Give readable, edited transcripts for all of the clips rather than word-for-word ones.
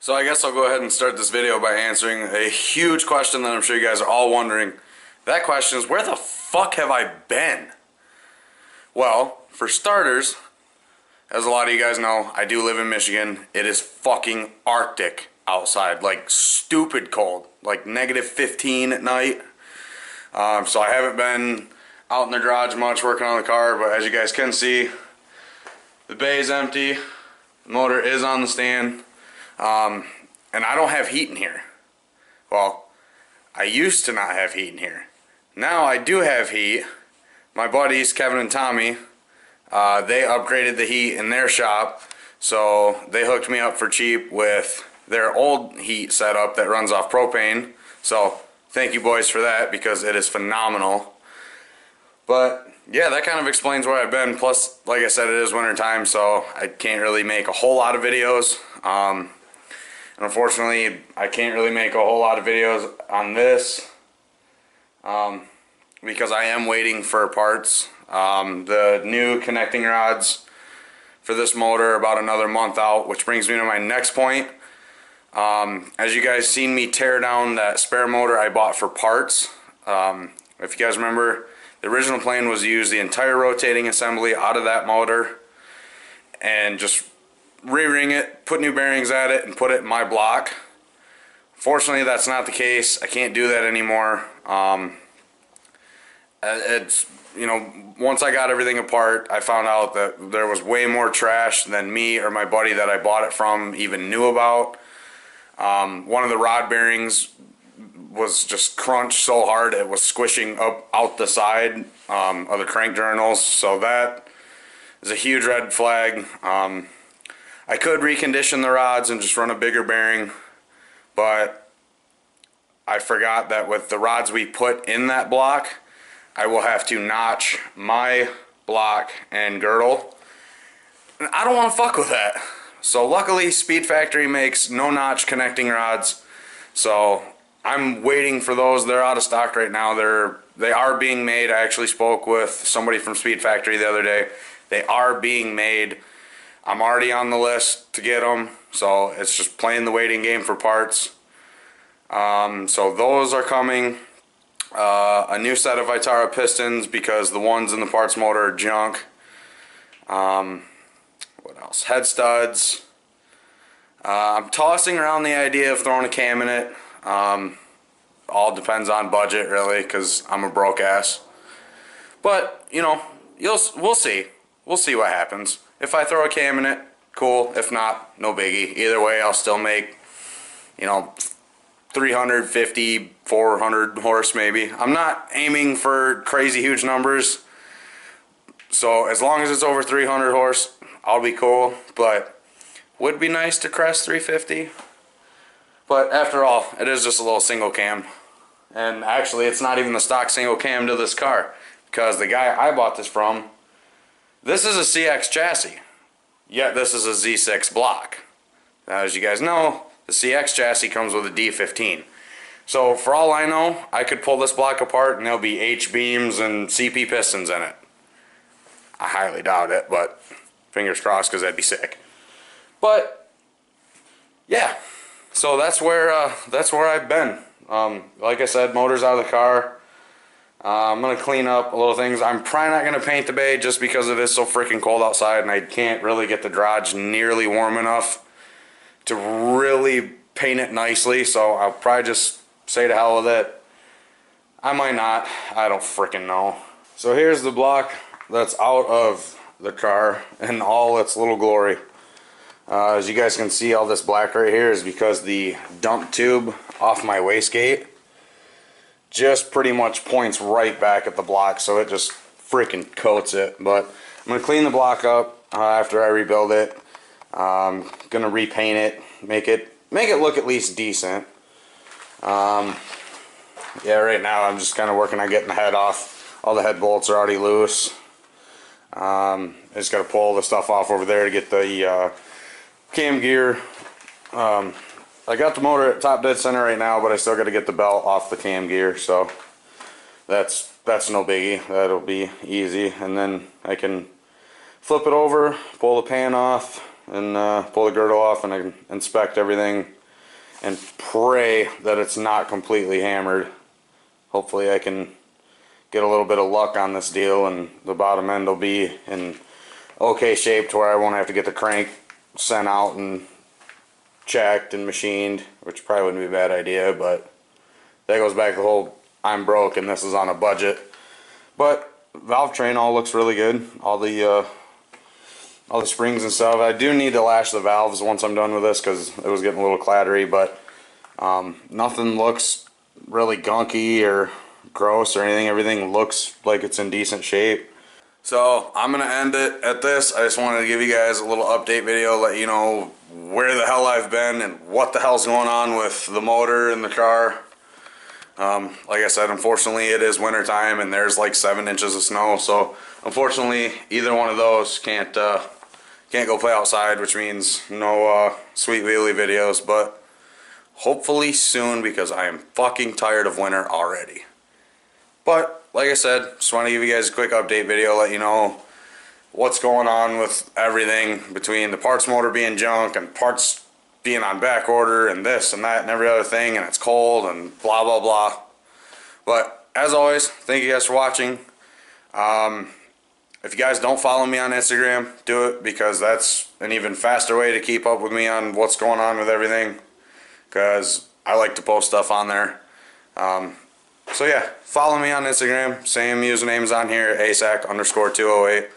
So I guess I'll go ahead and start this video by answering a huge question that I'm sure you guys are all wondering. That question is, where the fuck have I been? Well, for starters, as a lot of you guys know, I do live in Michigan. It is fucking Arctic outside, like stupid cold, like -15 at night. So I haven't been out in the garage much working on the car, but as you guys can see, the bay is empty, the motor is on the stand, and I don't have heat in here. Well, I used to not have heat in here. Now I do have heat. My buddies, Kevin and Tommy, they upgraded the heat in their shop, so they hooked me up for cheap with their old heat setup that runs off propane. So thank you boys for that, because it is phenomenal. But yeah, that kind of explains where I've been. Plus, like I said, it is winter time, so I can't really make a whole lot of videos. And unfortunately, I can't really make a whole lot of videos on this because I am waiting for parts. The new connecting rods for this motor are about another month out, which brings me to my next point. As you guys seen me tear down that spare motor I bought for parts, if you guys remember, the original plan was to use the entire rotating assembly out of that motor and just re-ring it, put new bearings at it, and put it in my block. Fortunately, that's not the case. I can't do that anymore. Once I got everything apart, I found out that there was way more trash than me or my buddy that I bought it from even knew about. One of the rod bearings was just crunched so hard it was squishing up out the side of the crank journals, so that is a huge red flag. I could recondition the rods and just run a bigger bearing, but I forgot that with the rods we put in that block, I will have to notch my block and girdle, and I don't want to fuck with that. So luckily Speed Factory makes no notch connecting rods, so I'm waiting for those. They're out of stock right now. They are being made. I actually spoke with somebody from Speed Factory the other day. They are being made. I'm already on the list to get them, so it's just playing the waiting game for parts. So those are coming. A new set of Vitara pistons, because the ones in the parts motor are junk. What else? Head studs. I'm tossing around the idea of throwing a cam in it. All depends on budget, really, because I'm a broke ass. But we'll see. We'll see what happens. If I throw a cam in it, cool. If not, no biggie. Either way, I'll still make 350, 400 horse maybe. I'm not aiming for crazy huge numbers, so as long as it's over 300 horse, I'll be cool. But would be nice to crest 350. But after all, it is just a little single cam. And actually, it's not even the stock single cam to this car, because the guy I bought this from, this is a CX chassis, yet this is a Z6 block. Now, as you guys know, the CX chassis comes with a D15. So for all I know, I could pull this block apart and there'll be H-beams and CP pistons in it. I highly doubt it, but fingers crossed, because that'd be sick. But yeah. So that's where I've been. Like I said, motor's out of the car. I'm gonna clean up a little things. I'm probably not gonna paint the bay just because it is so freaking cold outside, and I can't really get the garage nearly warm enough to really paint it nicely. So I'll probably just say to hell with it. I might not. I don't freaking know. So here's the block that's out of the car in all its little glory. As you guys can see, all this black right here is because the dump tube off my wastegate just pretty much points right back at the block, so it just freaking coats it. But I'm going to clean the block up after I rebuild it. I'm going to repaint it, make it look at least decent. Yeah, right now I'm just kind of working on getting the head off. All the head bolts are already loose. I just got to pull the stuff off over there to get the cam gear. I got the motor at top dead center right now, but I still got to get the belt off the cam gear, so that's no biggie. That'll be easy, and then I can flip it over, pull the pan off, and pull the girdle off and inspect everything and pray that it's not completely hammered. Hopefully I can get a little bit of luck on this deal and the bottom end will be in okay shape to where I won't have to get the crank sent out and checked and machined, which probably wouldn't be a bad idea, but that goes back to the whole I'm broke and this is on a budget. But valve train all looks really good. All the springs and stuff. I do need to lash the valves once I'm done with this because it was getting a little clattery, but nothing looks really gunky or gross or anything. Everything looks like it's in decent shape. So I'm gonna end it at this. I just wanted to give you guys a little update video, let you know where the hell I've been and what the hell's going on with the motor and the car. Like I said, unfortunately it is winter time and there's like 7 inches of snow, so unfortunately either one of those can't go play outside, which means no sweet wheelie videos, but hopefully soon because I am fucking tired of winter already. But like I said, just want to give you guys a quick update video, let you know what's going on with everything between the parts motor being junk and parts being on back order and this and that and every other thing, and it's cold and blah blah blah. But as always, thank you guys for watching. If you guys don't follow me on Instagram, do it, because that's an even faster way to keep up with me on what's going on with everything, because I like to post stuff on there. So yeah, follow me on Instagram. Same username's on here, asac_208.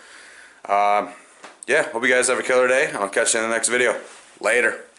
Yeah, hope you guys have a killer day. I'll catch you in the next video. Later.